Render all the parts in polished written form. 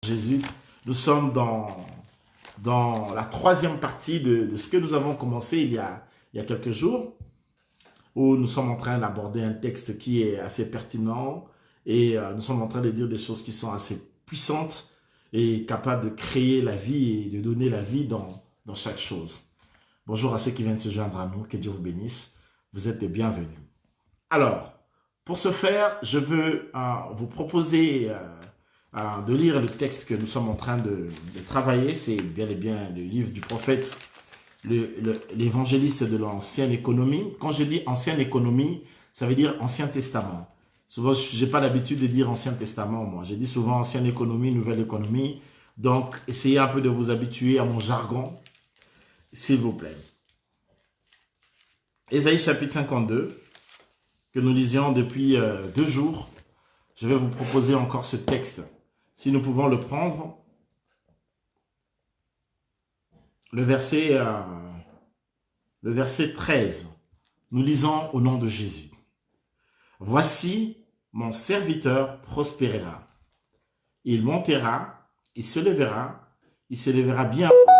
Jésus, nous sommes dans la troisième partie de ce que nous avons commencé il y a quelques jours, où nous sommes en train d'aborder un texte qui est assez pertinent et nous sommes en train de dire des choses qui sont assez puissantes et capables de créer la vie et de donner la vie dans chaque chose. Bonjour à ceux qui viennent se joindre à nous, que Dieu vous bénisse, vous êtes les bienvenus. Alors, pour ce faire, je veux vous proposer de lire le texte que nous sommes en train de travailler. C'est bien et bien le livre du prophète, l'évangéliste de l'ancienne économie. Quand je dis ancienne économie, ça veut dire Ancien Testament. Souvent, je n'ai pas l'habitude de dire Ancien Testament, moi. Je dis souvent ancienne économie, nouvelle économie. Donc, essayez un peu de vous habituer à mon jargon, s'il vous plaît. Ésaïe chapitre 52, que nous lisions depuis 2 jours. Je vais vous proposer encore ce texte. Si nous pouvons le prendre, le verset 13, nous lisons au nom de Jésus. Voici, mon serviteur prospérera. Il montera, il se lèvera bien haut.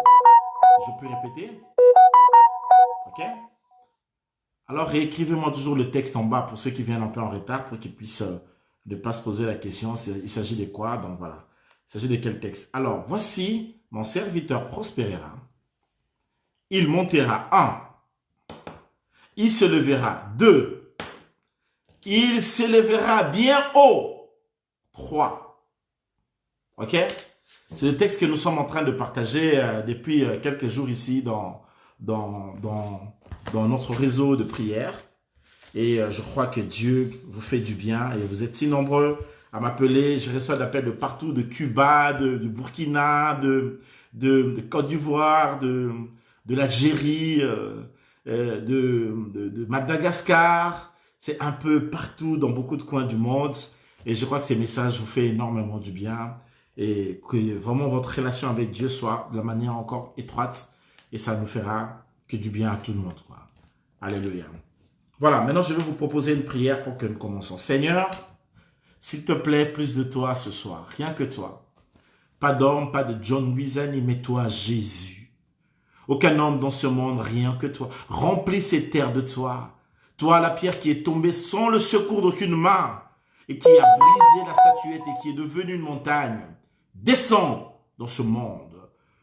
Je peux répéter? Ok? Alors réécrivez-moi toujours le texte en bas pour ceux qui viennent un peu en retard, pour qu'ils puissent ne pas se poser la question, il s'agit de quoi? Donc voilà, il s'agit de quel texte? Alors, voici, mon serviteur prospérera. Il montera 1. Il se lèvera 2. Il s'élèvera bien haut 3. Ok? C'est le texte que nous sommes en train de partager depuis quelques jours ici dans notre réseau de prière. Et je crois que Dieu vous fait du bien et vous êtes si nombreux à m'appeler. Je reçois d'appels de partout, de Cuba, de Burkina, de Côte d'Ivoire, de l'Algérie, de Madagascar. C'est un peu partout dans beaucoup de coins du monde. Et je crois que ces messages vous font énormément du bien. Et que vraiment votre relation avec Dieu soit de manière encore étroite. Et ça nous fera que du bien à tout le monde, quoi. Alléluia. Voilà, maintenant je vais vous proposer une prière pour que nous commençons. Seigneur, s'il te plaît, plus de toi ce soir, rien que toi. Pas d'homme, pas de John Wiesel, mais toi, Jésus. Aucun homme dans ce monde, rien que toi. Remplis ces terres de toi. Toi, la pierre qui est tombée sans le secours d'aucune main et qui a brisé la statuette et qui est devenue une montagne. Descends dans ce monde.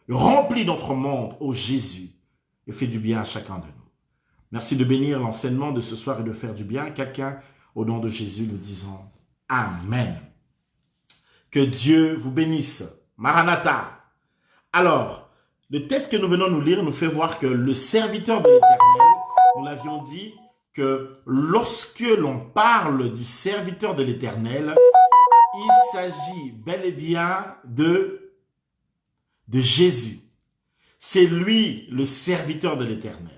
Remplis notre monde, ô Jésus, et fais du bien à chacun de nous. Merci de bénir l'enseignement de ce soir et de faire du bien à quelqu'un. Au nom de Jésus, nous disons Amen. Que Dieu vous bénisse. Maranatha. Alors, le texte que nous venons nous lire nous fait voir que le serviteur de l'Éternel, nous l'avions dit, que lorsque l'on parle du serviteur de l'Éternel, il s'agit bel et bien de Jésus. C'est lui le serviteur de l'Éternel.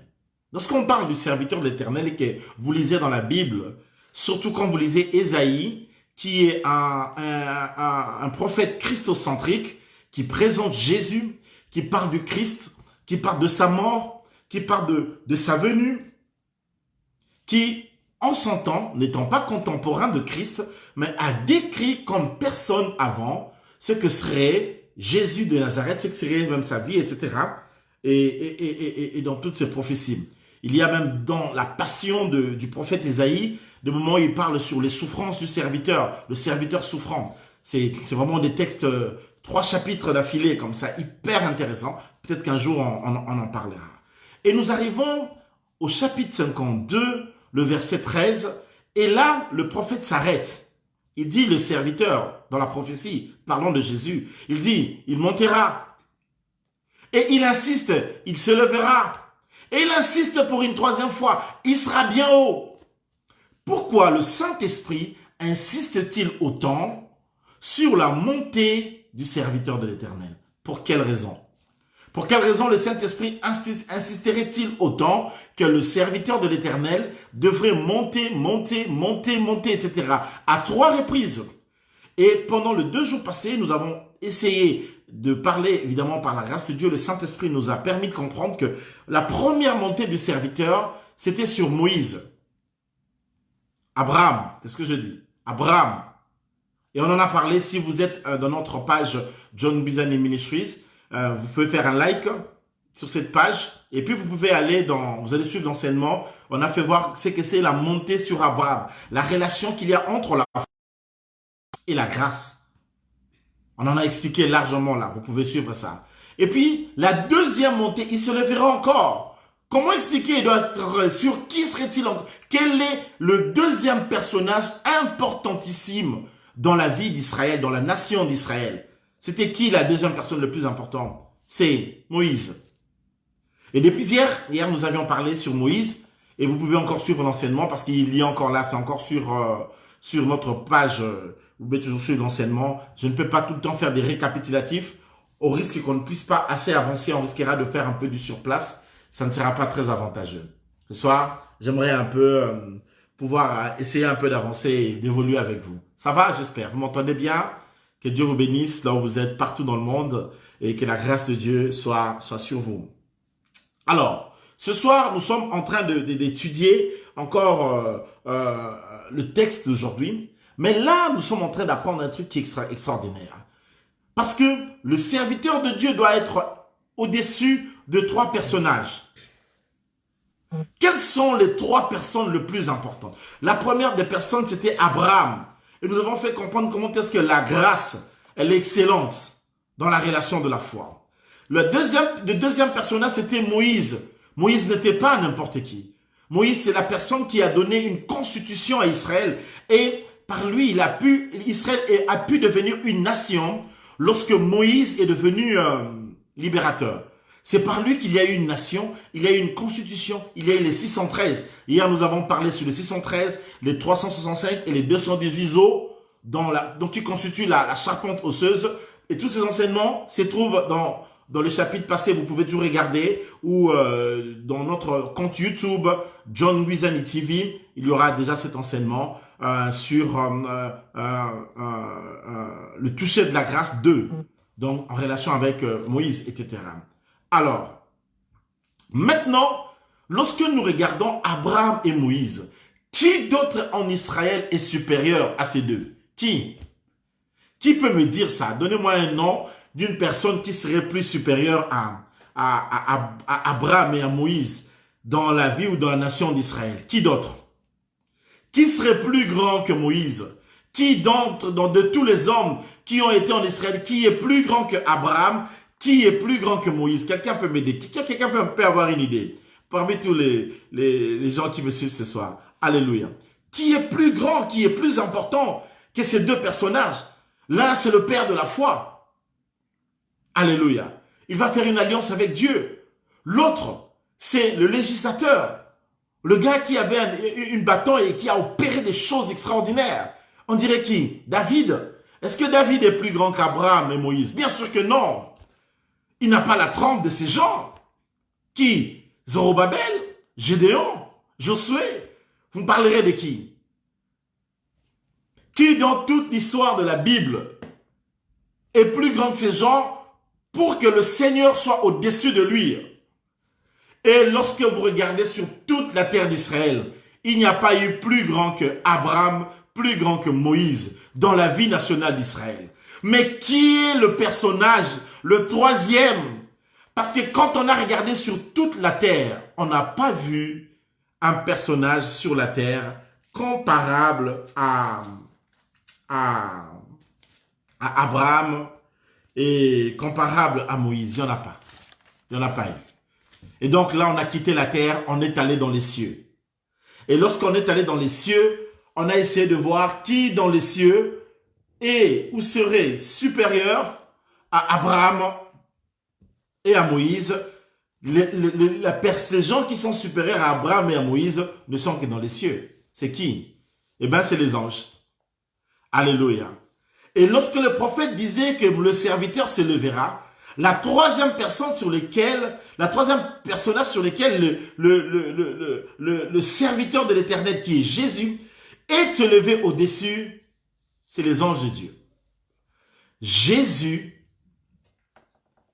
Lorsqu'on parle du serviteur de l'Éternel et que vous lisez dans la Bible, surtout quand vous lisez Ésaïe, qui est un prophète christocentrique, qui présente Jésus, qui parle du Christ, qui parle de sa mort, qui parle de sa venue, qui, en son temps, n'étant pas contemporain de Christ, mais a décrit comme personne avant ce que serait Jésus de Nazareth, ce que serait même sa vie, etc. Et dans toutes ces prophéties. Il y a même dans la passion du prophète Ésaïe, de moments où il parle sur les souffrances du serviteur, le serviteur souffrant. C'est vraiment des textes, 3 chapitres d'affilée comme ça, hyper intéressants. Peut-être qu'un jour on en parlera. Et nous arrivons au chapitre 52, le verset 13. Et là, le prophète s'arrête. Il dit le serviteur, dans la prophétie, parlant de Jésus, il dit, il montera. Et il insiste, il se lèvera. Et il insiste pour une 3e fois, il sera bien haut. Pourquoi le Saint-Esprit insiste-t-il autant sur la montée du serviteur de l'Éternel? Pour quelle raison? Pour quelle raison le Saint-Esprit insisterait-il autant que le serviteur de l'Éternel devrait monter, etc. à 3 reprises? Et pendant les 2 jours passés, nous avons essayé de parler, évidemment, par la grâce de Dieu. Le Saint-Esprit nous a permis de comprendre que la première montée du serviteur, c'était sur Moïse. Abraham, c'est ce que je dis. Abraham. Et on en a parlé, si vous êtes dans notre page John Bizani Ministries, vous pouvez faire un like sur cette page. Et puis vous pouvez aller vous allez suivre l'enseignement. On a fait voir ce que c'est la montée sur Abraham, la relation qu'il y a entre la foi et la grâce. On en a expliqué largement là, vous pouvez suivre ça. Et puis, la deuxième montée, il se lèvera encore. Comment expliquer? Il doit être sur qui serait-il encore? Quel est le deuxième personnage importantissime dans la vie d'Israël, dans la nation d'Israël? C'était qui la deuxième personne le plus importante? C'est Moïse. Et depuis hier nous avions parlé sur Moïse, et vous pouvez encore suivre l'enseignement parce qu'il y a encore là, c'est encore sur notre page, vous pouvez toujours suivre l'enseignement. Je ne peux pas tout le temps faire des récapitulatifs, au risque qu'on ne puisse pas assez avancer, on risquera de faire un peu du surplace, ça ne sera pas très avantageux. Ce soir, j'aimerais un peu pouvoir essayer un peu d'avancer et d'évoluer avec vous. Ça va, j'espère. Vous m'entendez bien? Que Dieu vous bénisse là où vous êtes, partout dans le monde, et que la grâce de Dieu soit sur vous. Alors, ce soir, nous sommes en train d'étudier encore le texte d'aujourd'hui. Mais là, nous sommes en train d'apprendre un truc qui est extraordinaire. Parce que le serviteur de Dieu doit être au-dessus de 3 personnages. Quelles sont les 3 personnes les plus importantes? La première des personnes, c'était Abraham. Et nous avons fait comprendre comment est-ce que la grâce, elle est excellente dans la relation de la foi. Le deuxième personnage, c'était Moïse. Moïse n'était pas n'importe qui. Moïse, c'est la personne qui a donné une constitution à Israël. Et par lui, Israël a pu devenir une nation lorsque Moïse est devenu libérateur. C'est par lui qu'il y a eu une nation, il y a eu une constitution, il y a eu les 613. Hier, nous avons parlé sur les 613, les 365 et les 218 os, donc qui constituent la charpente osseuse. Et tous ces enseignements se trouvent dans le chapitre passé, vous pouvez tout regarder, ou dans notre compte YouTube, John Bizani TV, il y aura déjà cet enseignement sur le toucher de la grâce 2, donc en relation avec Moïse, etc. Alors, maintenant, lorsque nous regardons Abraham et Moïse, qui d'autre en Israël est supérieur à ces deux? Qui peut me dire ça? Donnez-moi un nom d'une personne qui serait plus supérieure à Abraham et à Moïse dans la vie ou dans la nation d'Israël. Qui d'autre? Qui serait plus grand que Moïse? Qui de tous les hommes qui ont été en Israël, qui est plus grand que Abraham? Qui est plus grand que Moïse? Quelqu'un peut m'aider? Quelqu'un peut avoir une idée? Parmi tous les gens qui me suivent ce soir. Alléluia. Qui est plus grand, qui est plus important que ces deux personnages? L'un, c'est le père de la foi. Alléluia. Il va faire une alliance avec Dieu. L'autre, c'est le législateur. Le gars qui avait une bâton et qui a opéré des choses extraordinaires. On dirait qui? David. Est-ce que David est plus grand qu'Abraham et Moïse? Bien sûr que non. Il n'a pas la trempe de ces gens. Qui? Zorobabel, Gédéon, Josué. Vous me parlerez de qui? Qui dans toute l'histoire de la Bible est plus grand que ces gens pour que le Seigneur soit au-dessus de lui? Et lorsque vous regardez sur toute la terre d'Israël, il n'y a pas eu plus grand que Abraham, plus grand que Moïse dans la vie nationale d'Israël. Mais qui est le personnage, le troisième? Parce que quand on a regardé sur toute la terre, on n'a pas vu un personnage sur la terre comparable à Abraham et comparable à Moïse. Il n'y en a pas. Il n'y en a pas eu. Et donc là, on a quitté la terre, on est allé dans les cieux. Et lorsqu'on est allé dans les cieux, on a essayé de voir qui dans les cieux est ou serait supérieur à Abraham et à Moïse. Les gens qui sont supérieurs à Abraham et à Moïse ne sont que dans les cieux. C'est qui? Eh bien, c'est les anges. Alléluia. Et lorsque le prophète disait que le serviteur se lèvera, la troisième personnage sur lequel le serviteur de l'Éternel, qui est Jésus, est élevé au-dessus, c'est les anges de Dieu. Jésus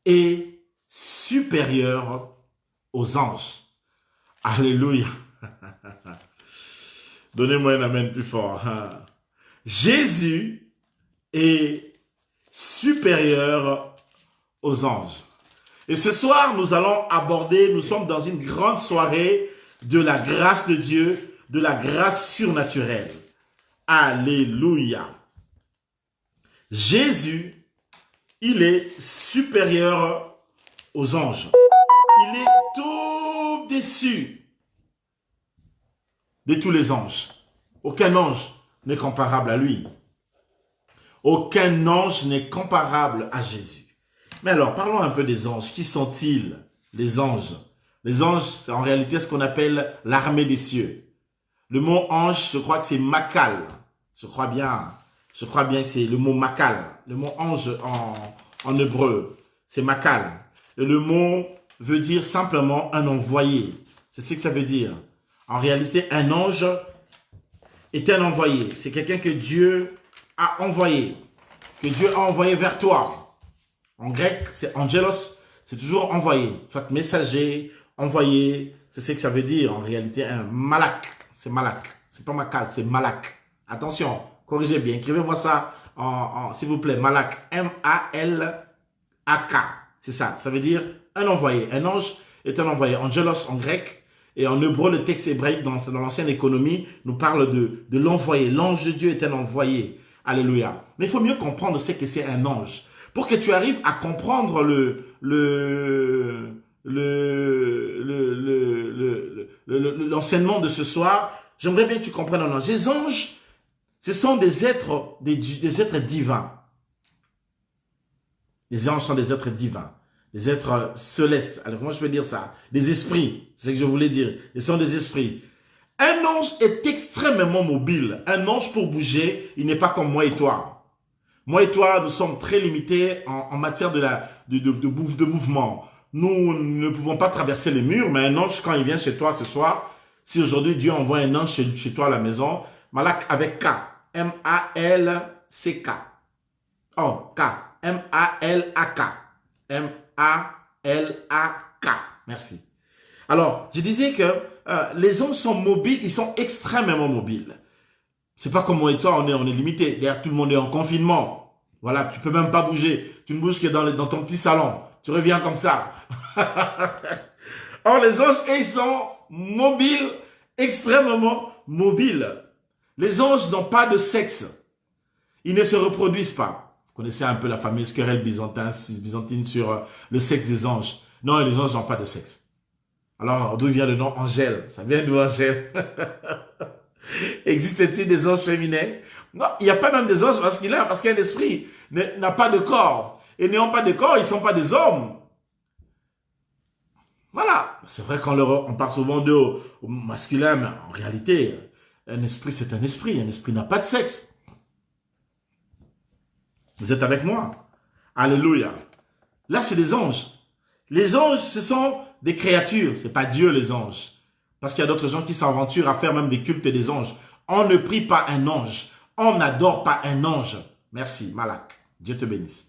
est supérieur aux anges. Alléluia. Donnez-moi un amen plus fort. Jésus est supérieur aux anges. Et ce soir, nous allons aborder, nous sommes dans une grande soirée de la grâce de Dieu, de la grâce surnaturelle. Alléluia. Jésus, il est supérieur aux anges. Il est au-dessus de tous les anges. Aucun ange n'est comparable à lui. Aucun ange n'est comparable à Jésus. Mais alors, parlons un peu des anges. Qui sont-ils, les anges? Les anges, c'est en réalité ce qu'on appelle l'armée des cieux. Le mot ange, je crois que c'est makal. Je crois bien que c'est le mot makal. Le mot ange en hébreu, c'est makal. Et le mot veut dire simplement un envoyé. C'est ce que ça veut dire. En réalité, un ange est un envoyé. C'est quelqu'un que Dieu a envoyé. Que Dieu a envoyé vers toi. En grec, c'est angelos, c'est toujours envoyé. Soit messager, envoyé. C'est ce que ça veut dire en réalité. Un malak, c'est malak. C'est pas makal, c'est malak. Attention, corrigez bien. Écrivez-moi ça, s'il vous plaît. Malak, M-A-L-A-K. C'est ça. Ça veut dire un envoyé. Un ange est un envoyé. Angelos en grec. Et en hébreu, le texte hébraïque dans l'ancienne économie nous parle de l'envoyé. L'ange de Dieu est un envoyé. Alléluia. Mais il faut mieux comprendre ce que c'est un ange. Pour que tu arrives à comprendre l'enseignement de ce soir, j'aimerais bien que tu comprennes un ange. Les anges, ce sont des êtres divins. Les anges sont des êtres divins, des êtres célestes. Alors comment je peux dire ça? Des esprits, c'est ce que je voulais dire. Ils sont des esprits. Un ange est extrêmement mobile. Un ange pour bouger, il n'est pas comme moi et toi. Moi et toi, nous sommes très limités en matière de mouvement. Nous ne pouvons pas traverser les murs, mais un ange, quand il vient chez toi ce soir, si aujourd'hui Dieu envoie un ange chez toi à la maison, Malak avec K, M-A-L-C-K. Oh, K, M-A-L-A-K. M-A-L-A-K. Merci. Alors, je disais que les anges sont mobiles, ils sont extrêmement mobiles. C'est pas comme moi et toi, on est limité. D'ailleurs, tout le monde est en confinement. Voilà, tu peux même pas bouger. Tu ne bouges que dans ton petit salon. Tu reviens comme ça. Or, les anges, ils sont mobiles, extrêmement mobiles. Les anges n'ont pas de sexe. Ils ne se reproduisent pas. Vous connaissez un peu la fameuse querelle byzantine sur le sexe des anges. Non, les anges n'ont pas de sexe. Alors, d'où vient le nom Angèle? Ça vient d'où Angèle? Existe-t-il des anges féminins? Non, il n'y a pas même des anges masculins parce qu'un esprit n'a pas de corps. Et n'ayant pas de corps, ils ne sont pas des hommes. Voilà. C'est vrai qu'on parle souvent d'eux au masculin, mais en réalité, un esprit, c'est un esprit. Un esprit n'a pas de sexe. Vous êtes avec moi? Alléluia. Là, c'est des anges. Les anges, ce sont des créatures. Ce n'est pas Dieu, les anges. Parce qu'il y a d'autres gens qui s'aventurent à faire même des cultes des anges. On ne prie pas un ange. On n'adore pas un ange. Merci, Malak. Dieu te bénisse.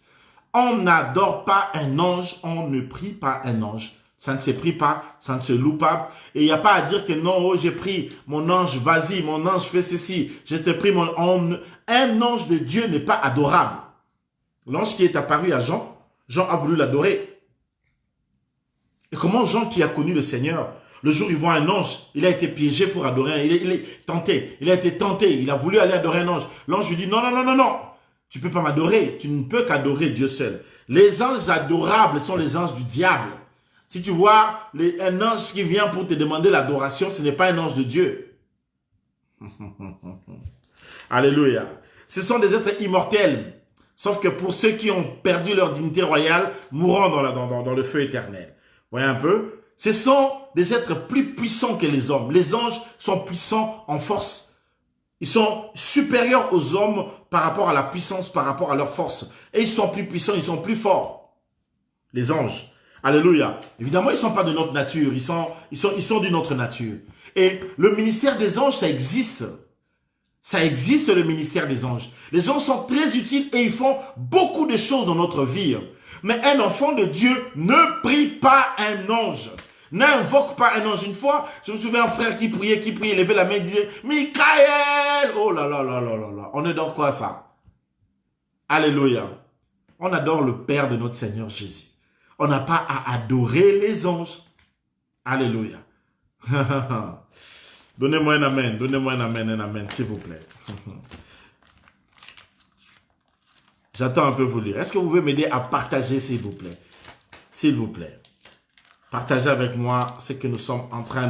On n'adore pas un ange. On ne prie pas un ange. Ça ne se prie pas, ça ne se loue pas. Et il n'y a pas à dire que non, oh, j'ai pris mon ange, vas-y, mon ange fait ceci. Je te prie mon ange. Un ange de Dieu n'est pas adorable. L'ange qui est apparu à Jean, Jean a voulu l'adorer. Et comment Jean qui a connu le Seigneur, le jour où il voit un ange, il a été piégé pour adorer, il est tenté, il a été tenté, il a voulu aller adorer un ange. L'ange lui dit non, non, non, non, non, tu ne peux pas m'adorer, tu ne peux qu'adorer Dieu seul. Les anges adorables sont les anges du diable. Si tu vois un ange qui vient pour te demander l'adoration, ce n'est pas un ange de Dieu. Alléluia. Ce sont des êtres immortels. Sauf que pour ceux qui ont perdu leur dignité royale, mourront dans le feu éternel. Voyez un peu? Ce sont des êtres plus puissants que les hommes. Les anges sont puissants en force. Ils sont supérieurs aux hommes par rapport à la puissance, par rapport à leur force. Et ils sont plus puissants, ils sont plus forts. Les anges. Alléluia. Évidemment, ils ne sont pas de notre nature. Ils sont d'une autre nature. Et le ministère des anges, ça existe. Ça existe, le ministère des anges. Les anges sont très utiles et ils font beaucoup de choses dans notre vie. Mais un enfant de Dieu ne prie pas un ange. N'invoque pas un ange. Une fois, je me souviens un frère qui priait, il levait la main et disait « Michael !» Oh là là là là là là. On est dans quoi ça? Alléluia. On adore le Père de notre Seigneur Jésus. On n'a pas à adorer les anges. Alléluia. Donnez-moi un amen, donnez-moi un amen, s'il vous plaît. J'attends un peu vous lire. Est-ce que vous pouvez m'aider à partager, s'il vous plaît? S'il vous plaît. Partagez avec moi ce que nous sommes en train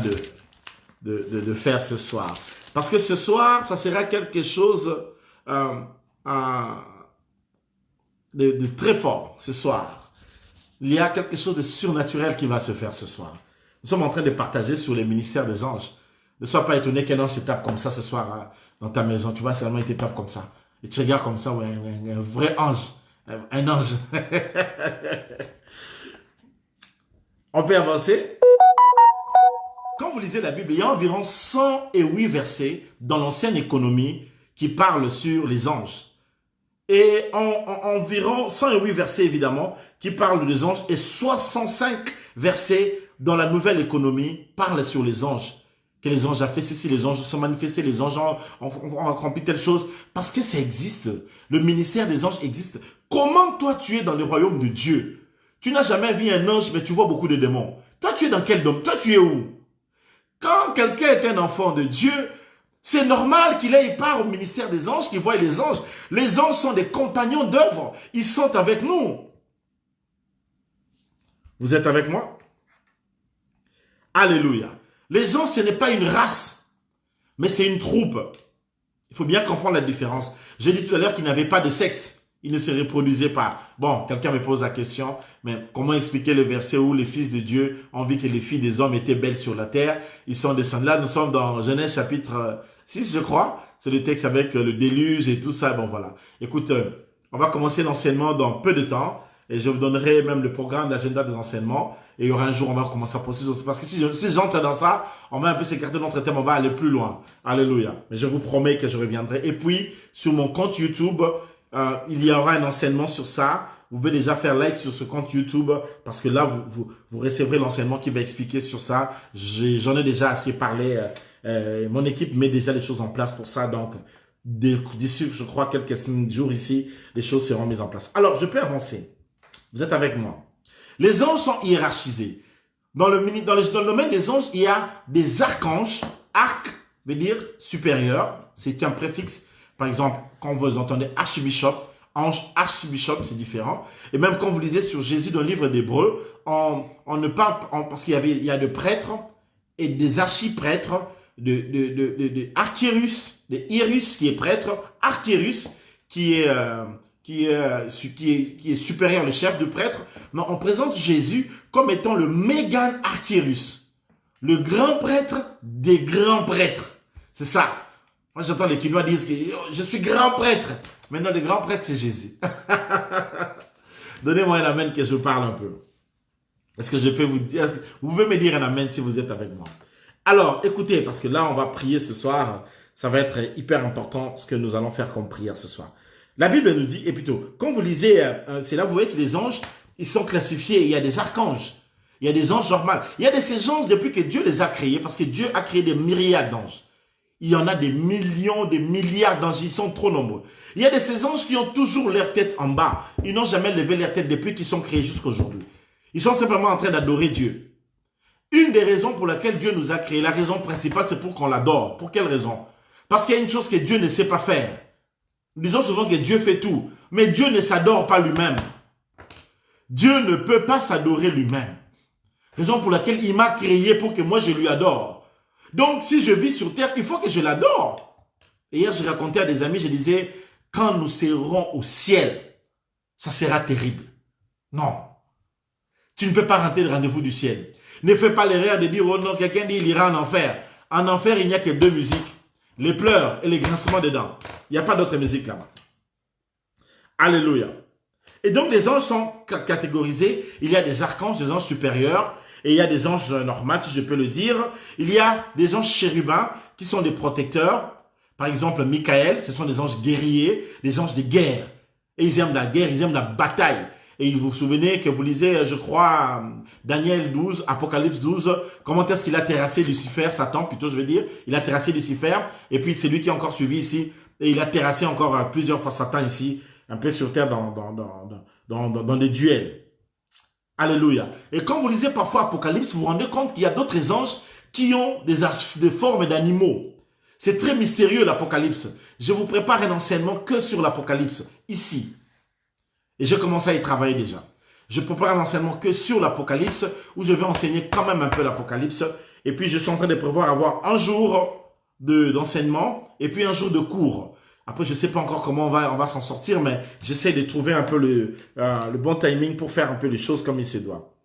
de faire ce soir. Parce que ce soir, ça sera quelque chose de très fort ce soir. Il y a quelque chose de surnaturel qui va se faire ce soir. Nous sommes en train de partager sur les ministères des anges. Ne sois pas étonné qu'un ange se tape comme ça ce soir dans ta maison. Tu vois seulement il te tape comme ça. Et tu regardes comme ça, ouais, un vrai ange. Un ange. On peut avancer. Quand vous lisez la Bible, il y a environ 108 versets dans l'ancienne économie qui parlent sur les anges. Et environ 108 versets, évidemment, qui parlent des anges. Et 65 versets dans la nouvelle économie parlent sur les anges. Que les anges ont fait ceci, les anges se sont manifestés, les anges ont accompli telle chose. Parce que ça existe. Le ministère des anges existe. Comment toi tu es dans le royaume de Dieu? Tu n'as jamais vu un ange, mais tu vois beaucoup de démons. Toi tu es dans quel domaine? Toi tu es où? Quand quelqu'un est un enfant de Dieu, c'est normal qu'il ait part au ministère des anges, qu'il voie les anges. Les anges sont des compagnons d'œuvre. Ils sont avec nous. Vous êtes avec moi? Alléluia. Les anges, ce n'est pas une race, mais c'est une troupe. Il faut bien comprendre la différence. J'ai dit tout à l'heure qu'ils n'avaient pas de sexe. Ils ne se reproduisaient pas. Bon, quelqu'un me pose la question, mais comment expliquer le verset où les fils de Dieu ont vu que les filles des hommes étaient belles sur la terre? Ils sont descendus. Là, nous sommes dans Genèse chapitre 6, je crois. C'est le texte avec le déluge et tout ça. Bon, voilà. Écoute, on va commencer l'enseignement dans peu de temps. Et je vous donnerai même le programme, l'agenda des enseignements. Et il y aura un jour, on va recommencer à poursuivre. Parce que si j'entre dans ça, on va un peu s'écarter de notre thème, on va aller plus loin. Alléluia. Mais je vous promets que je reviendrai. Et puis, sur mon compte YouTube, il y aura un enseignement sur ça. Vous pouvez déjà faire like sur ce compte YouTube parce que là, vous recevrez l'enseignement qui va expliquer sur ça. J'en ai déjà assez parlé. Mon équipe met déjà les choses en place pour ça. Donc, d'ici, je crois, quelques jours ici, les choses seront mises en place. Alors, je peux avancer. Vous êtes avec moi. Les anges sont hiérarchisés. Dans le domaine des anges, il y a des archanges. Arc veut dire supérieur. C'est un préfixe. Par exemple, quand vous entendez archbishop, ange, archbishop, c'est différent. Et même quand vous lisez sur Jésus dans le livre d'Hébreux, on ne parle, parce qu'il y a de prêtres et des archiprêtres, de archérus, de Hirus qui est prêtre, archérus qui est supérieur, le chef de prêtre. Mais on présente Jésus comme étant le mégan archérus, le grand prêtre des grands prêtres. C'est ça. Moi, j'entends les Quinois dire que je suis grand prêtre. Maintenant, le grand prêtre, c'est Jésus. Donnez-moi un amen que je parle un peu. Est-ce que je peux vous dire? Vous pouvez me dire un amen si vous êtes avec moi. Alors, écoutez, parce que là, on va prier ce soir. Ça va être hyper important ce que nous allons faire comme prière ce soir. La Bible nous dit, et plutôt, quand vous lisez, c'est là vous voyez que les anges, ils sont classifiés. Il y a des archanges. Il y a des anges normaux. Il y a de ces anges depuis que Dieu les a créés, parce que Dieu a créé des myriades d'anges. Il y en a des millions, des milliards d'anges. Ils sont trop nombreux. Il y a de ces anges qui ont toujours leur tête en bas. Ils n'ont jamais levé leur tête depuis qu'ils sont créés jusqu'à aujourd'hui. Ils sont simplement en train d'adorer Dieu. Une des raisons pour laquelle Dieu nous a créés, la raison principale, c'est pour qu'on l'adore. Pour quelle raison? Parce qu'il y a une chose que Dieu ne sait pas faire. Nous disons souvent que Dieu fait tout. Mais Dieu ne s'adore pas lui-même. Dieu ne peut pas s'adorer lui-même. Raison pour laquelle il m'a créé pour que moi je lui adore. Donc, si je vis sur terre, il faut que je l'adore. Et hier, je racontais à des amis, je disais, quand nous serons au ciel, ça sera terrible. Non. Tu ne peux pas rater le rendez-vous du ciel. Ne fais pas l'erreur de dire, oh non, quelqu'un dit, il ira en enfer. En enfer, il n'y a que deux musiques. Les pleurs et les grincements des dents. Il n'y a pas d'autre musique là-bas. Alléluia. Et donc, les anges sont catégorisés. Il y a des archanges, des anges supérieurs. Et il y a des anges normaux, si je peux le dire. Il y a des anges chérubins qui sont des protecteurs. Par exemple, Michael, ce sont des anges guerriers, des anges de guerre. Et ils aiment la guerre, ils aiment la bataille. Et vous vous souvenez que vous lisez, je crois, Daniel 12, Apocalypse 12, comment est-ce qu'il a terrassé Lucifer, Satan plutôt je veux dire. Il a terrassé Lucifer. Et puis c'est lui qui a encore suivi ici. Et il a terrassé encore plusieurs fois Satan ici. un peu sur terre dans des duels. Alléluia. Et quand vous lisez parfois Apocalypse, vous vous rendez compte qu'il y a d'autres anges qui ont des formes d'animaux. C'est très mystérieux l'Apocalypse. Je vous prépare un enseignement que sur l'Apocalypse, ici. Et j'ai commencé à y travailler déjà. Je prépare un enseignement que sur l'Apocalypse, où je vais enseigner quand même un peu l'Apocalypse. Et puis je suis en train de prévoir avoir un jour d'enseignement et puis un jour de cours. Après, je ne sais pas encore comment on va s'en sortir, mais j'essaie de trouver un peu le bon timing pour faire un peu les choses comme il se doit.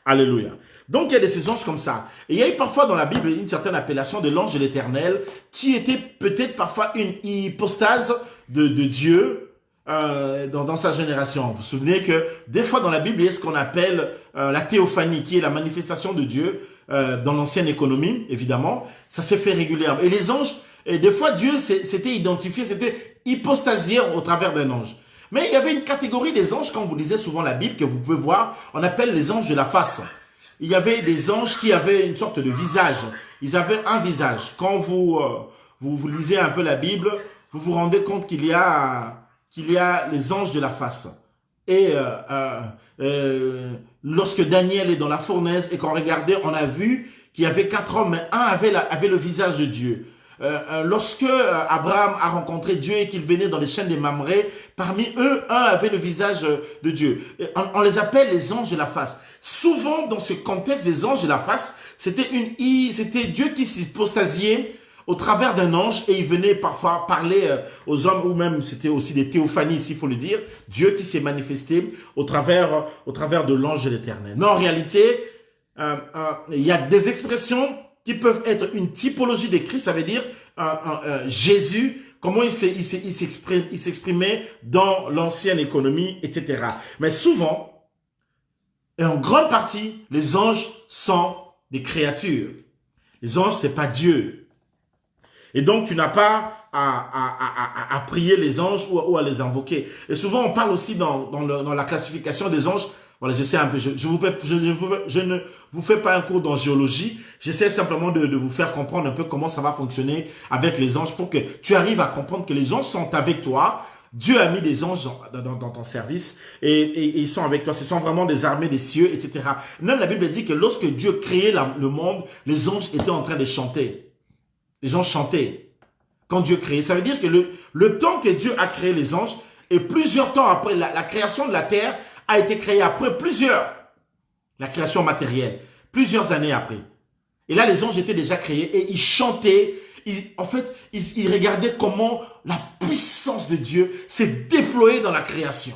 Alléluia. Donc, il y a des anges comme ça. Et il y a eu parfois dans la Bible une certaine appellation de l'ange de l'Éternel qui était peut-être parfois une hypostase de Dieu dans sa génération. Vous vous souvenez que des fois dans la Bible, il y a ce qu'on appelle la théophanie, qui est la manifestation de Dieu dans l'ancienne économie, évidemment. Ça s'est fait régulièrement. Et les anges, et des fois, Dieu s'était identifié, c'était hypostasié au travers d'un ange. Mais il y avait une catégorie des anges, quand vous lisez souvent la Bible, que vous pouvez voir, on appelle les anges de la face. Il y avait des anges qui avaient une sorte de visage. Ils avaient un visage. Quand vous lisez un peu la Bible, vous vous rendez compte qu'il y a les anges de la face. Et lorsque Daniel est dans la fournaise et qu'on regardait, on a vu qu'il y avait 4 hommes, mais un avait le visage de Dieu. Lorsque Abraham a rencontré Dieu et qu'il venait dans les chaînes des Mamré, parmi eux, un avait le visage de Dieu. On les appelle les anges de la face. Souvent, dans ce contexte des anges de la face, c'était Dieu qui s'hypostasiait au travers d'un ange et il venait parfois parler aux hommes, ou même c'était aussi des théophanies, s'il faut le dire, Dieu qui s'est manifesté au travers de l'ange de l'Éternel. Mais en réalité, il y a des expressions qui peuvent être une typologie de Christ, ça veut dire Jésus, comment il s'exprimait dans l'ancienne économie, etc. Mais souvent, et en grande partie, les anges sont des créatures. Les anges, c'est pas Dieu. Et donc, tu n'as pas à prier les anges ou à les invoquer. Et souvent, on parle aussi dans la classification des anges. Voilà, j'essaie un peu. Je ne vous fais pas un cours d'angéologie. J'essaie simplement de vous faire comprendre un peu comment ça va fonctionner avec les anges pour que tu arrives à comprendre que les anges sont avec toi. Dieu a mis des anges dans ton service et ils sont avec toi. Ce sont vraiment des armées des cieux, etc. Même la Bible dit que lorsque Dieu créait le monde, les anges étaient en train de chanter. Les anges chantaient quand Dieu créait. Ça veut dire que le temps que Dieu a créé les anges et plusieurs temps après la création de la terre a été créée après la création matérielle, plusieurs années après. Et là, les anges étaient déjà créés et ils chantaient. Ils regardaient comment la puissance de Dieu s'est déployée dans la création.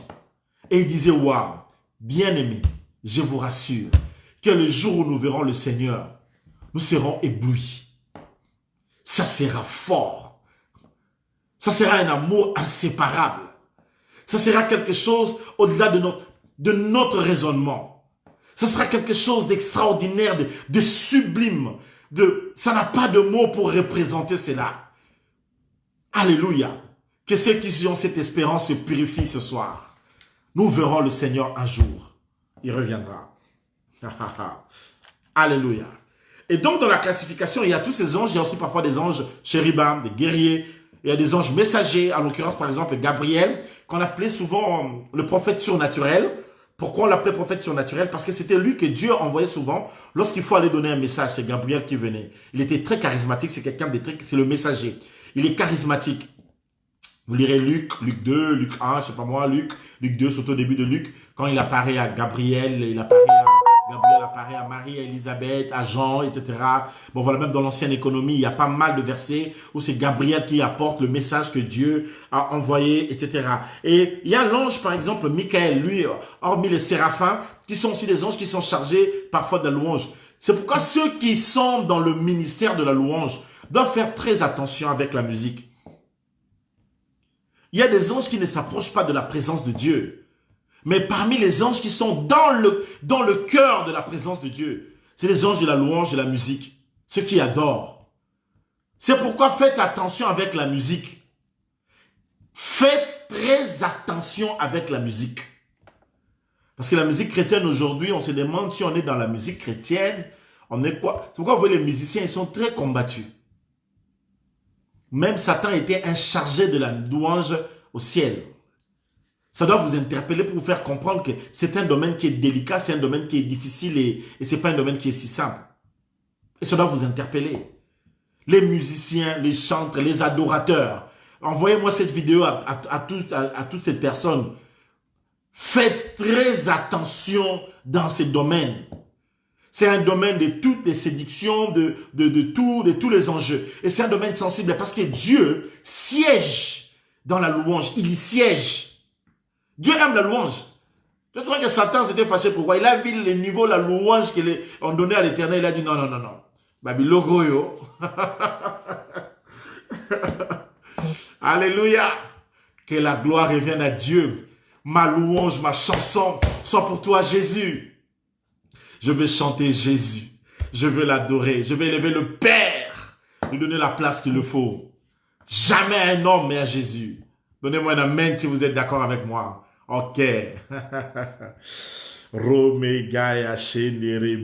Et ils disaient, waouh, bien-aimés, je vous rassure que le jour où nous verrons le Seigneur, nous serons éblouis. Ça sera fort. Ça sera un amour inséparable. Ça sera quelque chose au-delà de notre raisonnement. Ça sera quelque chose d'extraordinaire, de sublime. Ça n'a pas de mots pour représenter cela. Alléluia. Que ceux qui ont cette espérance se purifient ce soir. Nous verrons le Seigneur un jour. Il reviendra. Alléluia. Et donc, dans la classification, il y a tous ces anges. Il y a aussi parfois des anges chérubins, des guerriers. Il y a des anges messagers. En l'occurrence, par exemple, Gabriel, qu'on appelait souvent le prophète surnaturel. Pourquoi on l'appelait prophète surnaturel? Parce que c'était lui que Dieu envoyait souvent lorsqu'il faut aller donner un message. C'est Gabriel qui venait. Il était très charismatique. C'est quelqu'un c'est le messager. Il est charismatique. Vous lirez Luc 2, Luc 1, je sais pas moi, Luc 2, surtout au début de Luc, quand il apparaît à Gabriel, Gabriel apparaît à Marie, à Élisabeth, à Jean, etc. Bon voilà, même dans l'ancienne économie, il y a pas mal de versets où c'est Gabriel qui apporte le message que Dieu a envoyé, etc. Et il y a l'ange, par exemple, Michael, lui, hormis les séraphins, qui sont aussi des anges qui sont chargés parfois de la louange. C'est pourquoi ceux qui sont dans le ministère de la louange doivent faire très attention avec la musique. Il y a des anges qui ne s'approchent pas de la présence de Dieu. Mais parmi les anges qui sont dans le cœur de la présence de Dieu, c'est les anges de la louange et de la musique. Ceux qui adorent. C'est pourquoi faites attention avec la musique. Faites très attention avec la musique. Parce que la musique chrétienne aujourd'hui, on se demande si on est dans la musique chrétienne, on est quoi? C'est pourquoi vous voyez les musiciens, ils sont très combattus. Même Satan était un chargé de la louange au ciel. Ça doit vous interpeller pour vous faire comprendre que c'est un domaine qui est délicat, c'est un domaine qui est difficile et ce n'est pas un domaine qui est si simple. Et ça doit vous interpeller. Les musiciens, les chantres, les adorateurs, envoyez-moi cette vidéo à toutes ces personnes. Faites très attention dans ces domaines. C'est un domaine de toutes les séductions, de tous les enjeux. Et c'est un domaine sensible parce que Dieu siège dans la louange. Il y siège. Dieu aime la louange. Tu crois que Satan s'était fâché pourquoi? Il a vu le niveau, la louange qu'ils ont donné à l'Éternel. Il a dit non, non, non, non. Babi logo yo. Alléluia. Que la gloire revienne à Dieu. Ma louange, ma chanson soit pour toi, Jésus. Je veux chanter Jésus. Je veux l'adorer. Je veux élever le Père. Lui donner la place qu'il le faut. Jamais à un homme, mais à Jésus. Donnez-moi un amen si vous êtes d'accord avec moi. Ok. Romegaya, Shenere.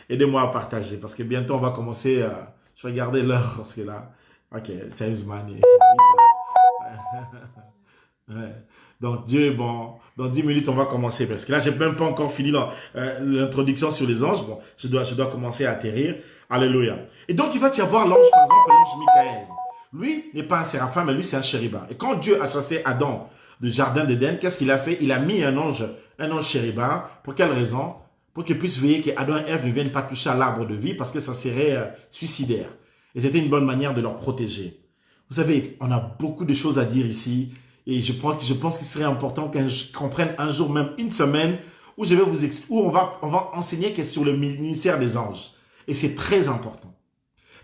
Aidez-moi à partager parce que bientôt on va commencer. Je vais regarder l'heure parce que là. Ok, James Money. Ouais. Donc Dieu est bon. Dans 10 minutes, on va commencer parce que là, j'ai même pas encore fini l'introduction sur les anges. Bon, je dois commencer à atterrir. Alléluia. Et donc, il va y avoir l'ange, par exemple, l'ange Michael. Lui n'est pas un séraphin, mais lui, c'est un chérubin. Et quand Dieu a chassé Adam du jardin d'Éden, qu'est-ce qu'il a fait? Il a mis un ange chérubin. Pour quelle raison? Pour qu'il puisse veiller qu'Adam et Ève ne viennent pas toucher à l'arbre de vie parce que ça serait suicidaire. Et c'était une bonne manière de leur protéger. Vous savez, on a beaucoup de choses à dire ici. Et je pense qu'il serait important qu'on prenne un jour, même une semaine, où on va enseigner sur le ministère des anges. Et c'est très important.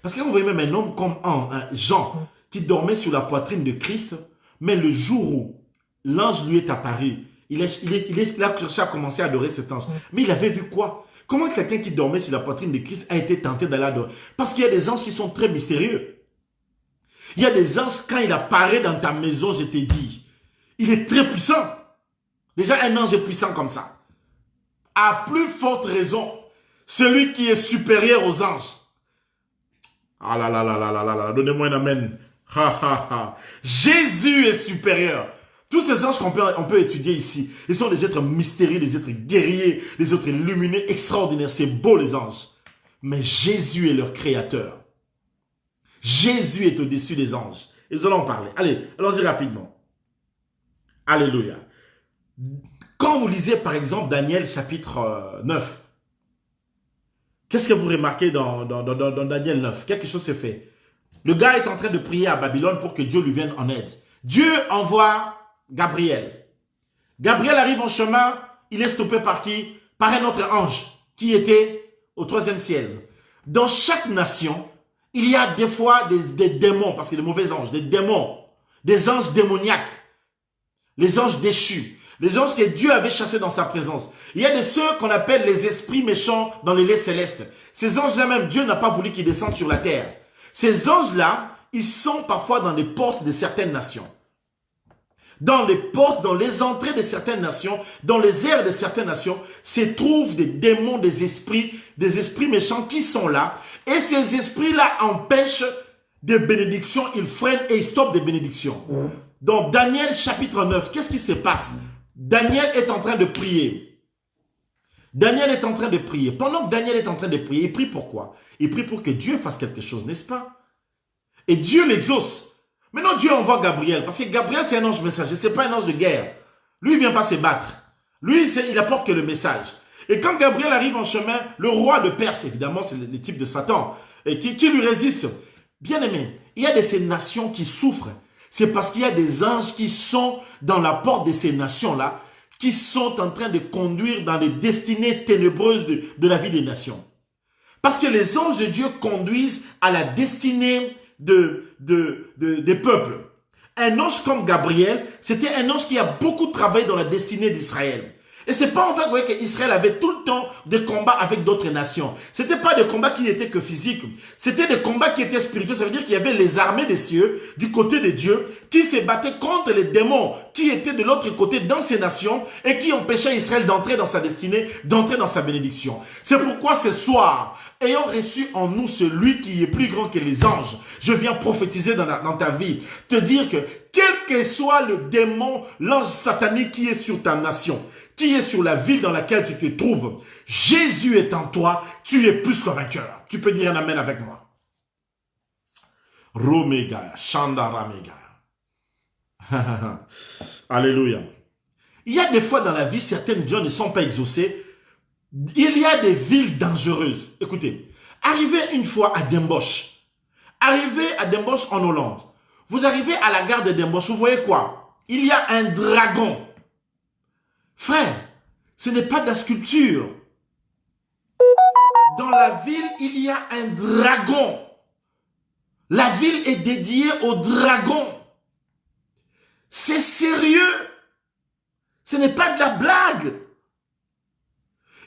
Parce qu'on voyait même un homme comme Jean, qui dormait sur la poitrine de Christ, mais le jour où l'ange lui est apparu, il a cherché à commencer à adorer cet ange. Mais il avait vu quoi? Comment quelqu'un qui dormait sur la poitrine de Christ a été tenté d'aller adorer? Parce qu'il y a des anges qui sont très mystérieux. Il y a des anges, quand il apparaît dans ta maison, je t'ai dit, il est très puissant. Déjà, un ange est puissant comme ça. À plus forte raison, celui qui est supérieur aux anges. Ah là là là là là là là, donnez-moi un amen. Ha ha ha. Jésus est supérieur. Tous ces anges qu'on peut étudier ici, ils sont des êtres mystérieux, des êtres guerriers, des êtres lumineux, extraordinaires. C'est beau les anges. Mais Jésus est leur créateur. Jésus est au-dessus des anges. Et nous allons en parler. Allez, allons-y rapidement. Alléluia. Quand vous lisez par exemple Daniel chapitre 9, qu'est-ce que vous remarquez dans Daniel 9? Quelque chose s'est fait. Le gars est en train de prier à Babylone pour que Dieu lui vienne en aide. Dieu envoie Gabriel. Gabriel arrive en chemin, il est stoppé par qui? Par un autre ange qui était au 3e ciel. Dans chaque nation, il y a des fois des démons, parce que les mauvais anges, des démons, des anges démoniaques, les anges déchus, les anges que Dieu avait chassés dans sa présence. Il y a de ceux qu'on appelle les esprits méchants dans les lieux célestes. Ces anges-là même, Dieu n'a pas voulu qu'ils descendent sur la terre. Ces anges-là, ils sont parfois dans les portes de certaines nations. Dans les portes, dans les entrées de certaines nations, dans les airs de certaines nations, se trouvent des démons, des esprits méchants qui sont là. Et ces esprits-là empêchent des bénédictions, ils freinent et ils stoppent des bénédictions. Dans Daniel chapitre 9, qu'est-ce qui se passe? Daniel est en train de prier. Daniel est en train de prier. Pendant que Daniel est en train de prier, il prie pourquoi? Il prie pour que Dieu fasse quelque chose, n'est-ce pas? Et Dieu l'exauce. Maintenant, Dieu envoie Gabriel, parce que Gabriel, c'est un ange messager, ce n'est pas un ange de guerre. Lui, il ne vient pas se battre. Lui, il apporte que le message. Et quand Gabriel arrive en chemin, le roi de Perse, évidemment, c'est le type de Satan, et qui lui résiste. Bien aimé, il y a de ces nations qui souffrent. C'est parce qu'il y a des anges qui sont dans la porte de ces nations-là, qui sont en train de conduire dans les destinées ténébreuses de la vie des nations. Parce que les anges de Dieu conduisent à la destinée des peuples. Un ange comme Gabriel, c'était un ange qui a beaucoup travaillé dans la destinée d'Israël. Et c'est pas en fait, vous voyez, qu'Israël avait tout le temps des combats avec d'autres nations. C'était pas des combats qui n'étaient que physiques. C'était des combats qui étaient spirituels. Ça veut dire qu'il y avait les armées des cieux, du côté de Dieu, qui se battaient contre les démons qui étaient de l'autre côté dans ces nations et qui empêchaient Israël d'entrer dans sa destinée, d'entrer dans sa bénédiction. C'est pourquoi ce soir, ayant reçu en nous celui qui est plus grand que les anges, je viens prophétiser dans ta vie, te dire que quel que soit le démon, l'ange satanique qui est sur ta nation, qui est sur la ville dans laquelle tu te trouves, Jésus est en toi, tu es plus que vainqueur. Tu peux dire un amen avec moi. Romega, Shandaramega. Alléluia. Il y a des fois dans la vie, certaines gens ne sont pas exaucés. Il y a des villes dangereuses. Écoutez, arrivez une fois à Dembosch. Arrivez à Dembosch en Hollande. Vous arrivez à la gare de Dembosch, vous voyez quoi? Il y a un dragon. Frère, ce n'est pas de la sculpture. Dans la ville, il y a un dragon. La ville est dédiée au dragon. C'est sérieux. Ce n'est pas de la blague.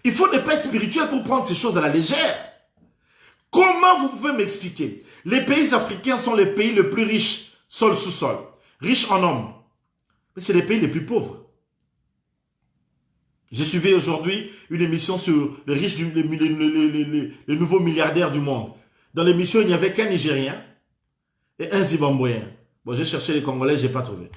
Il faut ne pas être spirituel pour prendre ces choses à la légère. Comment vous pouvez m'expliquer? Les pays africains sont les pays les plus riches, sol sous sol, riches en hommes. Mais c'est les pays les plus pauvres. J'ai suivi aujourd'hui une émission sur les riches, les nouveaux milliardaires du monde. Dans l'émission, il n'y avait qu'un Nigérien et un Zimbabwéen. Bon, j'ai cherché les Congolais, je n'ai pas trouvé.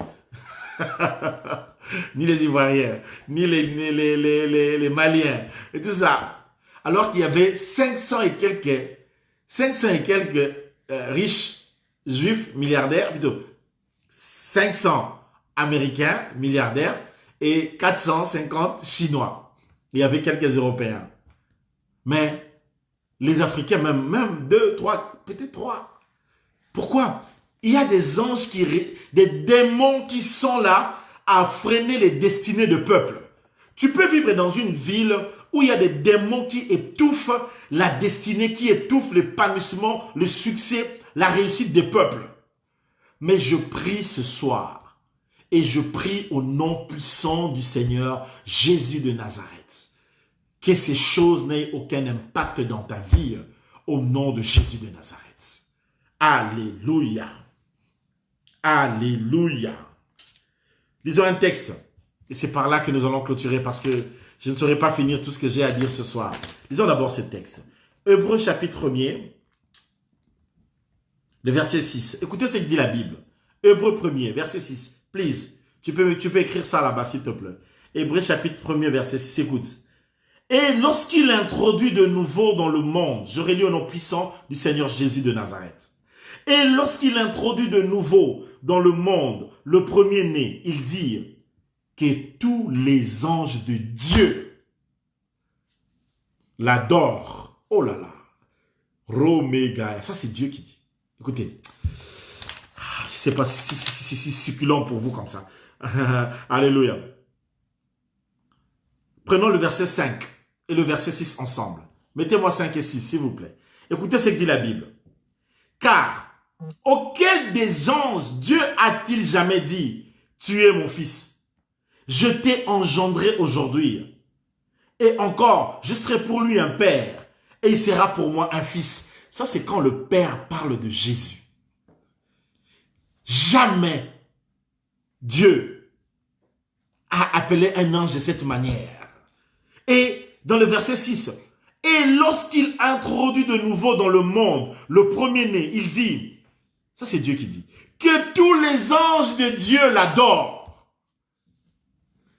Ni les Ivoiriens, ni les Maliens, et tout ça. Alors qu'il y avait 500 et quelques riches juifs milliardaires, plutôt 500 Américains milliardaires et 450 Chinois. Il y avait quelques Européens. Mais les Africains, même 2, 3, peut-être 3. Pourquoi? Il y a des anges, des démons qui sont là à freiner les destinées de peuple. Tu peux vivre dans une ville où il y a des démons qui étouffent la destinée, qui étouffent l'épanouissement, le succès, la réussite des peuples. Mais je prie ce soir et je prie au nom puissant du Seigneur Jésus de Nazareth que ces choses n'aient aucun impact dans ta vie au nom de Jésus de Nazareth. Alléluia. Alléluia. Lisons un texte. Et c'est par là que nous allons clôturer parce que je ne saurais pas finir tout ce que j'ai à dire ce soir. Lisons d'abord ce texte. Hébreux chapitre 1er, le verset 6. Écoutez ce que dit la Bible. Hébreux 1er, verset 6. Please. Tu peux écrire ça là-bas s'il te plaît. Hébreux chapitre 1er, verset 6. Écoute. Et lorsqu'il introduit de nouveau dans le monde, je relis au nom puissant du Seigneur Jésus de Nazareth. Et lorsqu'il introduit de nouveau dans le monde le premier-né, il dit que tous les anges de Dieu l'adorent. Oh là là. Roméga. Ça, c'est Dieu qui dit. Écoutez. Je ne sais pas si c'est succulent pour vous comme ça. Alléluia. Prenons le verset 5 et le verset 6 ensemble. Mettez-moi 5 et 6, s'il vous plaît. Écoutez ce que dit la Bible. Car auquel des anges Dieu a-t-il jamais dit, tu es mon fils, je t'ai engendré aujourd'hui. Et encore, je serai pour lui un père, et il sera pour moi un fils. Ça, c'est quand le Père parle de Jésus. Jamais Dieu a appelé un ange de cette manière. Et dans le verset 6, et lorsqu'il introduit de nouveau dans le monde le premier-né, il dit, ça c'est Dieu qui dit, que tous les anges de Dieu l'adorent.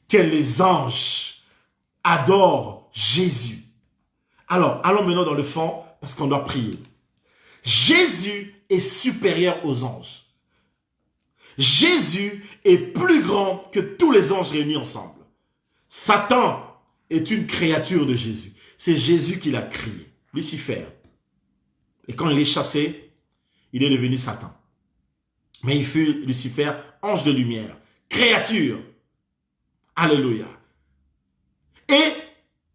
Que les anges adorent Jésus. Alors, allons maintenant dans le fond, parce qu'on doit prier. Jésus est supérieur aux anges. Jésus est plus grand que tous les anges réunis ensemble. Satan est une créature de Jésus. C'est Jésus qui l'a créé, Lucifer. Et quand il est chassé, il est devenu Satan. Mais il fut Lucifer, ange de lumière, créature. Alléluia. Et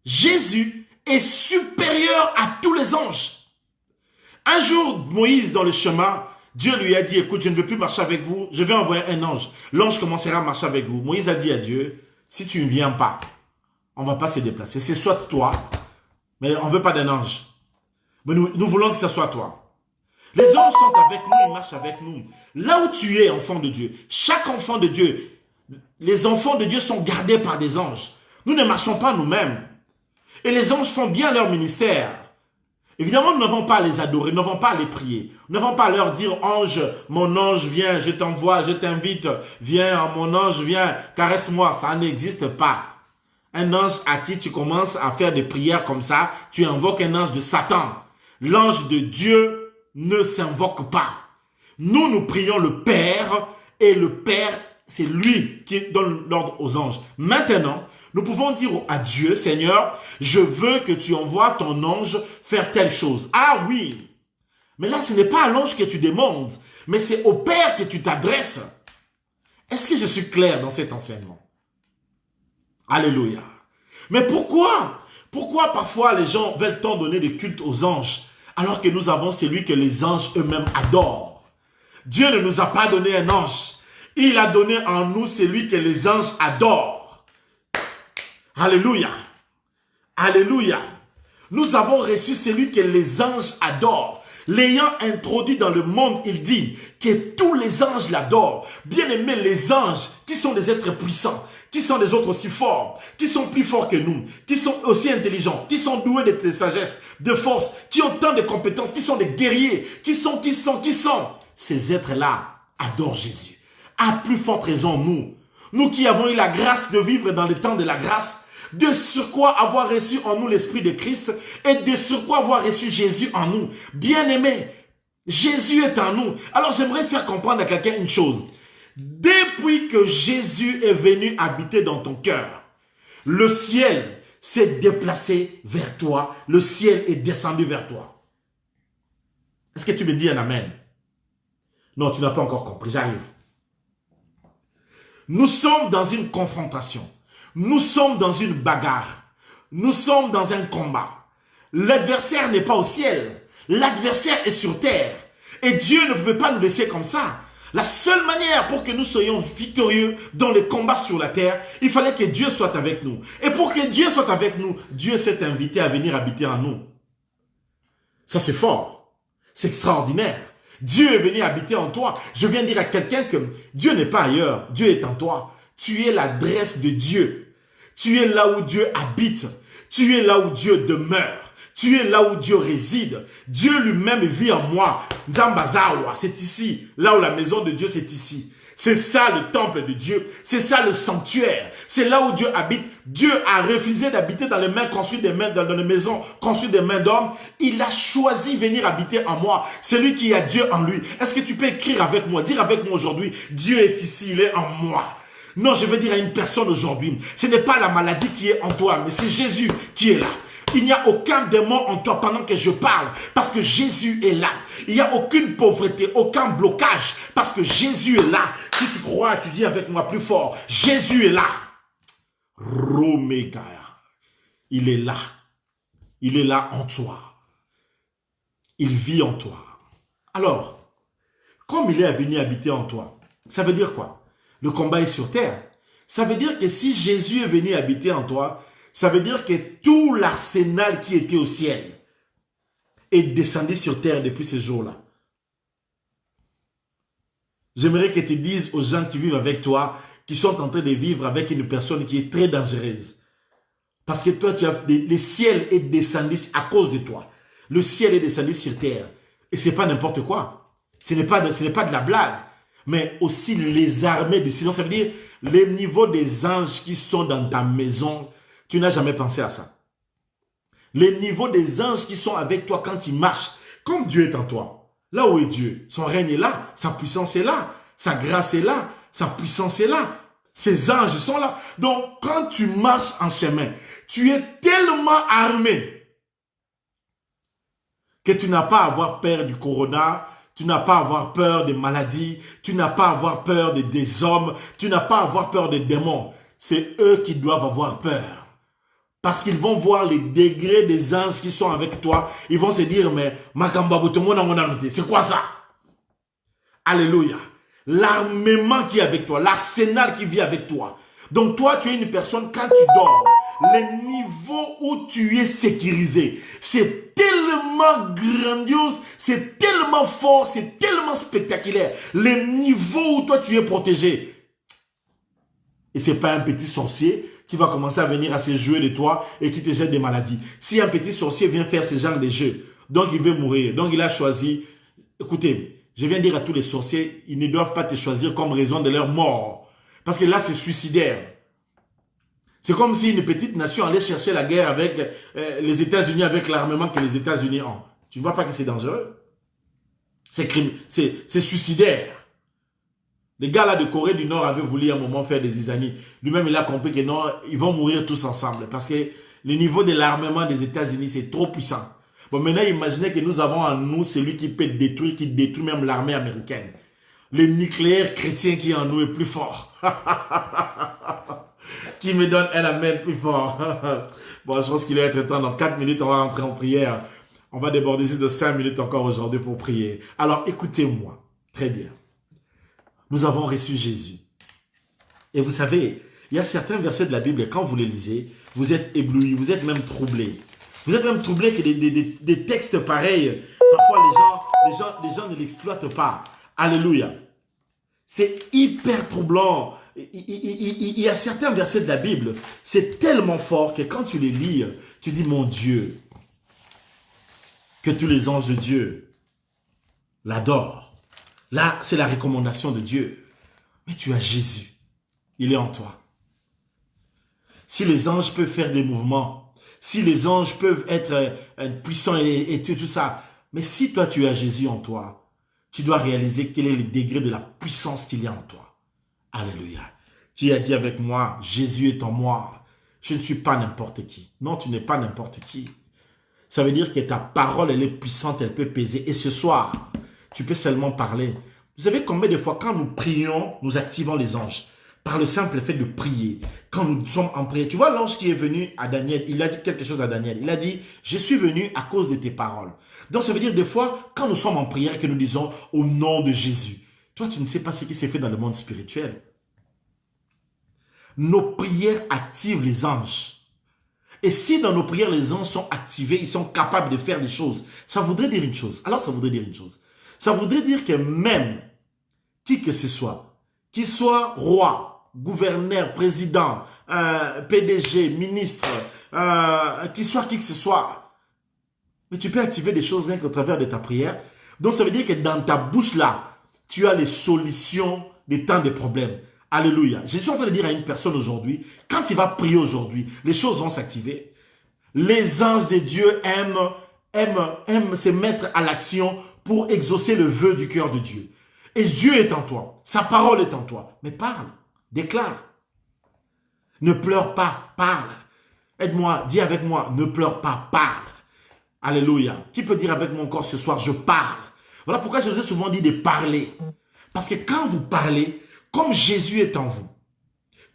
Jésus est supérieur à tous les anges. Un jour, Moïse, dans le chemin, Dieu lui a dit, écoute, je ne veux plus marcher avec vous, je vais envoyer un ange. L'ange commencera à marcher avec vous. Moïse a dit à Dieu, si tu ne viens pas, on ne va pas se déplacer. C'est soit toi, mais on ne veut pas d'un ange. Mais nous voulons que ce soit toi. Les anges sont avec nous, ils marchent avec nous. Là où tu es, enfant de Dieu, chaque enfant de Dieu, les enfants de Dieu sont gardés par des anges. Nous ne marchons pas nous-mêmes. Et les anges font bien leur ministère. Évidemment, nous n'avons pas à les adorer, nous n'avons pas à les prier. Nous n'avons pas à leur dire, ange, mon ange, viens, je t'envoie, je t'invite, viens, mon ange, viens, caresse-moi. Ça n'existe pas. Un ange à qui tu commences à faire des prières comme ça, tu invoques un ange de Satan. L'ange de Dieu ne s'invoque pas. Nous prions le Père, et le Père, c'est lui qui donne l'ordre aux anges. Maintenant, nous pouvons dire à Dieu, Seigneur, je veux que tu envoies ton ange faire telle chose. Ah oui, mais là, ce n'est pas à l'ange que tu demandes, mais c'est au Père que tu t'adresses. Est-ce que je suis clair dans cet enseignement? Alléluia. Mais pourquoi? Pourquoi parfois les gens veulent tant donner des cultes aux anges, alors que nous avons celui que les anges eux-mêmes adorent? Dieu ne nous a pas donné un ange. Il a donné en nous celui que les anges adorent. Alléluia. Alléluia. Nous avons reçu celui que les anges adorent. L'ayant introduit dans le monde, il dit que tous les anges l'adorent. Bien aimés, les anges, qui sont des êtres puissants, qui sont des autres aussi forts, qui sont plus forts que nous, qui sont aussi intelligents, qui sont doués de sagesse, de force, qui ont tant de compétences, qui sont des guerriers, qui sont. Ces êtres-là adorent Jésus. À plus forte raison, nous qui avons eu la grâce de vivre dans le temps de la grâce, de surcroît avoir reçu en nous l'Esprit de Christ et de surcroît avoir reçu Jésus en nous. Bien-aimés, Jésus est en nous. Alors j'aimerais faire comprendre à quelqu'un une chose. Depuis que Jésus est venu habiter dans ton cœur, le ciel s'est déplacé vers toi, le ciel est descendu vers toi. Est-ce que tu me dis un amen? Non, tu n'as pas encore compris, j'arrive. Nous sommes dans une confrontation. Nous sommes dans une bagarre. Nous sommes dans un combat. L'adversaire n'est pas au ciel. L'adversaire est sur terre. Et Dieu ne pouvait pas nous laisser comme ça. La seule manière pour que nous soyons victorieux dans les combats sur la terre, il fallait que Dieu soit avec nous. Et pour que Dieu soit avec nous, Dieu s'est invité à venir habiter en nous. Ça, c'est fort. C'est extraordinaire. Dieu est venu habiter en toi. Je viens dire à quelqu'un que Dieu n'est pas ailleurs. Dieu est en toi. Tu es l'adresse de Dieu. Tu es là où Dieu habite. Tu es là où Dieu demeure. Tu es là où Dieu réside. Dieu lui-même vit en moi. Nzambazawa, c'est ici. Là où la maison de Dieu, c'est ici. C'est ça le temple de Dieu. C'est ça le sanctuaire. C'est là où Dieu habite. Dieu a refusé d'habiter dans les mains construites dans les maisons construites des mains d'hommes. Il a choisi venir habiter en moi. C'est lui qui a Dieu en lui. Est-ce que tu peux écrire avec moi, dire avec moi aujourd'hui, Dieu est ici, il est en moi. Non, je veux dire à une personne aujourd'hui, ce n'est pas la maladie qui est en toi, mais c'est Jésus qui est là. Il n'y a aucun démon en toi pendant que je parle, parce que Jésus est là. Il n'y a aucune pauvreté, aucun blocage, parce que Jésus est là. Si tu crois, tu dis avec moi plus fort, Jésus est là. Romegaya. Il est là. Il est là en toi. Il vit en toi. Alors, comme il est venu habiter en toi, ça veut dire quoi? Le combat est sur terre. Ça veut dire que si Jésus est venu habiter en toi, ça veut dire que tout l'arsenal qui était au ciel est descendu sur terre depuis ce jour-là. J'aimerais que tu dises aux gens qui vivent avec toi, qui sont en train de vivre avec une personne qui est très dangereuse. Parce que toi, le ciel est descendu à cause de toi. Le ciel est descendu sur terre. Et ce n'est pas n'importe quoi. Ce n'est pas de la blague. Mais aussi les armées du silence. Ça veut dire les niveaux des anges qui sont dans ta maison. Tu n'as jamais pensé à ça. Les niveaux des anges qui sont avec toi quand ils marchent. Comme Dieu est en toi. Là où est Dieu? Son règne est là. Sa puissance est là. Sa grâce est là. Sa puissance est là. Ses anges sont là. Donc, quand tu marches en chemin, tu es tellement armé que tu n'as pas à avoir peur du corona. Tu n'as pas à avoir peur des maladies. Tu n'as pas à avoir peur des hommes. Tu n'as pas à avoir peur des démons. C'est eux qui doivent avoir peur. Parce qu'ils vont voir les degrés des anges qui sont avec toi. Ils vont se dire, mais c'est quoi ça? Alléluia. L'armement qui est avec toi, l'arsenal qui vit avec toi. Donc toi, tu es une personne, quand tu dors, le niveau où tu es sécurisé, c'est tellement grandiose, c'est tellement fort, c'est tellement spectaculaire. Le niveau où toi, tu es protégé. Et ce n'est pas un petit sorcier qui va commencer à venir à se jouer de toi et qui te jette des maladies. Si un petit sorcier vient faire ce genre de jeu, Donc il veut mourir. Donc il a choisi. Écoutez, je viens dire à tous les sorciers, ils ne doivent pas te choisir comme raison de leur mort. Parce que là, c'est suicidaire. C'est comme si une petite nation allait chercher la guerre avec les États-Unis, avec l'armement que les États-Unis ont. Tu ne vois pas que c'est dangereux? C'est suicidaire. Les gars là de Corée du Nord avaient voulu à un moment faire des zizanies. Lui-même, il a compris que non, ils vont mourir tous ensemble. Parce que le niveau de l'armement des États-Unis, c'est trop puissant. Bon, maintenant, imaginez que nous avons en nous celui qui peut détruire, qui détruit même l'armée américaine. Le nucléaire chrétien qui est en nous est plus fort. Qui me donne un amen plus fort. Bon, je pense qu'il va être temps. Dans 4 minutes, on va rentrer en prière. On va déborder juste de 5 minutes encore aujourd'hui pour prier. Alors, écoutez-moi. Très bien. Nous avons reçu Jésus. Et vous savez, il y a certains versets de la Bible, et quand vous les lisez, vous êtes éblouis, vous êtes même troublés. Vous êtes même troublés que des textes pareils, parfois les gens ne l'exploitent pas. Alléluia. C'est hyper troublant. Il y a certains versets de la Bible, c'est tellement fort que quand tu les lis, tu dis, mon Dieu, que tous les anges de Dieu l'adorent. Là, c'est la recommandation de Dieu. Mais tu as Jésus. Il est en toi. Si les anges peuvent faire des mouvements, si les anges peuvent être puissants et tout ça, mais si toi tu as Jésus en toi, tu dois réaliser quel est le degré de la puissance qu'il y a en toi. Alléluia. Qui a dit avec moi, Jésus est en moi. Je ne suis pas n'importe qui. Non, tu n'es pas n'importe qui. Ça veut dire que ta parole, elle est puissante, elle peut peser. Et ce soir, tu peux seulement parler. Vous savez combien de fois, quand nous prions, nous activons les anges. Par le simple fait de prier. Quand nous sommes en prière. Tu vois l'ange qui est venu à Daniel, il a dit quelque chose à Daniel. Il a dit, je suis venu à cause de tes paroles. Donc ça veut dire des fois, quand nous sommes en prière, que nous disons au nom de Jésus. Toi, tu ne sais pas ce qui s'est fait dans le monde spirituel. Nos prières activent les anges. Et si dans nos prières, les anges sont activés, ils sont capables de faire des choses, ça voudrait dire une chose. Alors ça voudrait dire une chose. Ça voudrait dire que même qui que ce soit, qu'il soit roi, gouverneur, président, PDG, ministre, qu'il soit qui que ce soit, mais tu peux activer des choses rien qu'au travers de ta prière. Donc ça veut dire que dans ta bouche là, tu as les solutions des temps de problèmes. Alléluia. Je suis en train de dire à une personne aujourd'hui, quand il va prier aujourd'hui, les choses vont s'activer. Les anges de Dieu aiment se mettre à l'action pour exaucer le vœu du cœur de Dieu. Et Dieu est en toi. Sa parole est en toi. Mais parle, déclare. Ne pleure pas, parle. Aide-moi, dis avec moi, ne pleure pas, parle. Alléluia. Qui peut dire avec moi encore ce soir, je parle. Voilà pourquoi je vous ai souvent dit de parler. Parce que quand vous parlez, comme Jésus est en vous,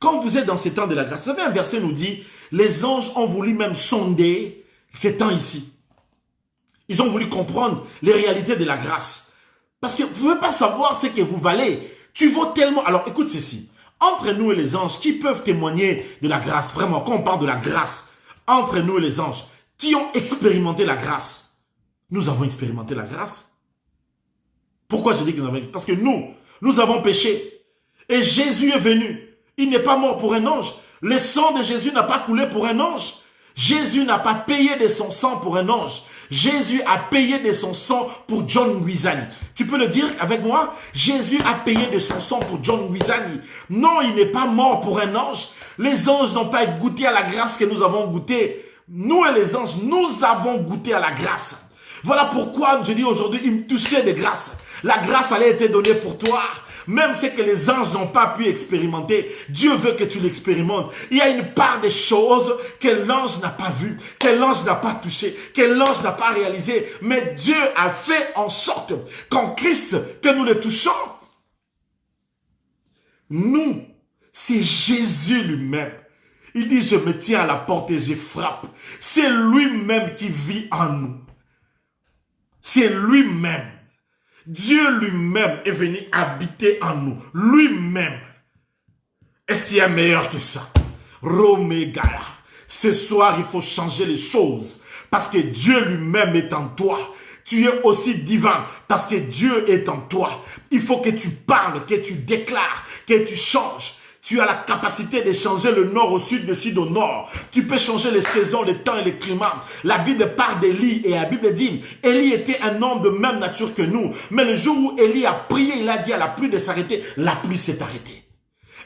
comme vous êtes dans ces temps de la grâce, vous savez, un verset nous dit, les anges ont voulu même sonder ces temps ici. Ils ont voulu comprendre les réalités de la grâce. Parce que vous ne pouvez pas savoir ce que vous valez. Tu vaux tellement... Alors écoute ceci, entre nous et les anges, qui peuvent témoigner de la grâce, vraiment, quand on parle de la grâce, entre nous et les anges, qui ont expérimenté la grâce? Nous avons expérimenté la grâce. Pourquoi je dis que nous avons... Parce que nous avons péché. Et Jésus est venu. Il n'est pas mort pour un ange. Le sang de Jésus n'a pas coulé pour un ange. Jésus n'a pas payé de son sang pour un ange. Jésus a payé de son sang pour John Nguizani. Tu peux le dire avec moi? Jésus a payé de son sang pour John Nguizani. Non, il n'est pas mort pour un ange. Les anges n'ont pas goûté à la grâce que nous avons goûté. Nous et les anges, nous avons goûté à la grâce. Voilà pourquoi je dis aujourd'hui, il me touchait de grâce. La grâce allait être donnée pour toi. Même ce que les anges n'ont pas pu expérimenter, Dieu veut que tu l'expérimentes. Il y a une part des choses que l'ange n'a pas vues, que l'ange n'a pas touchées, que l'ange n'a pas réalisées. Mais Dieu a fait en sorte qu'en Christ, que nous le touchons. Nous, c'est Jésus lui-même. Il dit, je me tiens à la porte et je frappe. C'est lui-même qui vit en nous. C'est lui-même. Dieu lui-même est venu habiter en nous. Lui-même. Est-ce qu'il y a meilleur que ça? Romégala. Ce soir, il faut changer les choses. Parce que Dieu lui-même est en toi. Tu es aussi divin. Parce que Dieu est en toi. Il faut que tu parles, que tu déclares, que tu changes. Tu as la capacité de changer le nord au sud, le sud au nord. Tu peux changer les saisons, les temps et les climats. La Bible parle d'Élie et la Bible dit, Élie était un homme de même nature que nous. Mais le jour où Élie a prié, il a dit à la pluie de s'arrêter, la pluie s'est arrêtée.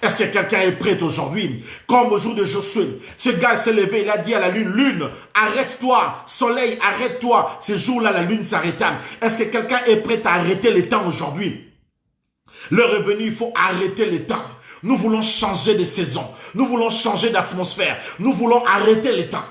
Est-ce que quelqu'un est prêt aujourd'hui? Comme au jour de Josué, ce gars s'est levé, il a dit à la lune, lune, arrête-toi, soleil, arrête-toi. Ce jour-là, la lune s'arrêta. Est-ce que quelqu'un est prêt à arrêter les temps aujourd'hui? L'heure est venue, il faut arrêter les temps. Nous voulons changer de saison. Nous voulons changer d'atmosphère. Nous voulons arrêter les temps.